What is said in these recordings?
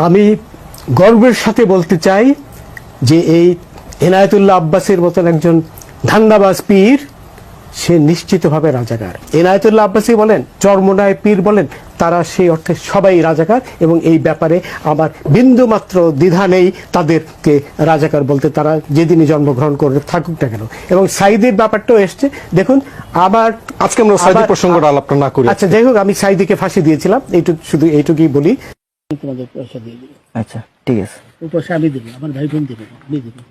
আমি গর্বের সাথে বলতে চাই যে এই এনায়েতুল্লাহ আব্বাসের মতন একজন ধান্দাবাজ পীর সে নিশ্চিতভাবে রাজাকার। এনায়েতুল্লাহ আব্বাসী বলেন, চরমোনায় পীর বলেন, তারা সেই অর্থে সবাই রাজাকার এবং এই ব্যাপারে আমার বিন্দুমাত্র দ্বিধা নেই তাদেরকে রাজাকার বলতে, তারা যেদিনই জন্মগ্রহণ করে থাকুক না কেন। এবং সাইদির ব্যাপারটাও এসছে, দেখুন আমার আজকে আমরা সাইদি প্রসঙ্গটা আলাপটা না করি। আচ্ছা যাই হোক, আমি সাইদিকে ফাঁসি দিয়েছিলাম, শুধু এইটুকুই বলি। তোমাদের পয়সা দিয়ে দিই। আচ্ছা ঠিক আছে, ও পয়সা আমি দেবো, আমার ভাই বোন দেবে, আমি দেবো।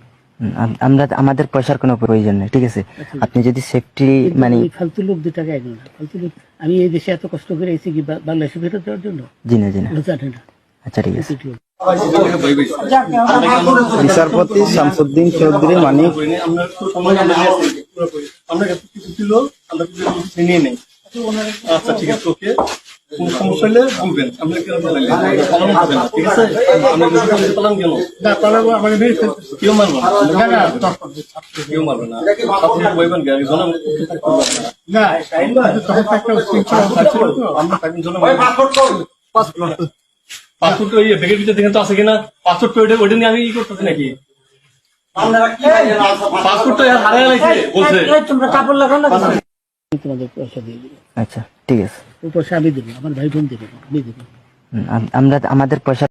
আমরা আমাদের পয়সার কোনো প্রয়োজন নেই, ঠিক আছে? আপনি যদি সেফটি মানে ফালতু লোক 2 টাকা একজন ফালতু লোক, আমি এই দেশে এত কষ্ট করে এসেছি কি বাংলাদেশে ফেরত দেওয়ার জন্য? জি না জানে না। আচ্ছা ঠিক আছে। বিচারপতি শামসুদ্দিন চৌধুরী মানিক আমরা কিছু ছিল, আমরা কিছু নিয়ে নেই। আচ্ছা ঠিক আছে, ওকে, কোন সমস্যা হলে বলবেন। আমরা কেন পালান হবে না, ঠিক আছে? আমরা পালান কেন না পালাবো, আমাকে কেউ মারবো না, কেউ মারবে না। আপনি বলবেন গাড়ি জনাব না, আমরা থাকবেন জনাব। পাসপোর্ট ওই ব্যাগের ভিতরে দেখেন তো আছে কিনা? পাসপোর্ট ওইটা নিয়ে আমি ই করতেছি নাকি? পাসপোর্ট হারাই লাগছে বলছে। তোমরা কাপড় লাগাও না, তোমাদের পয়সা দিয়ে দিই। আচ্ছা ঠিক আছে, ও পয়সা আমি দেবো, আমার ভাই বোন দেবে, আমি দেবো। আমরা আমাদের পয়সা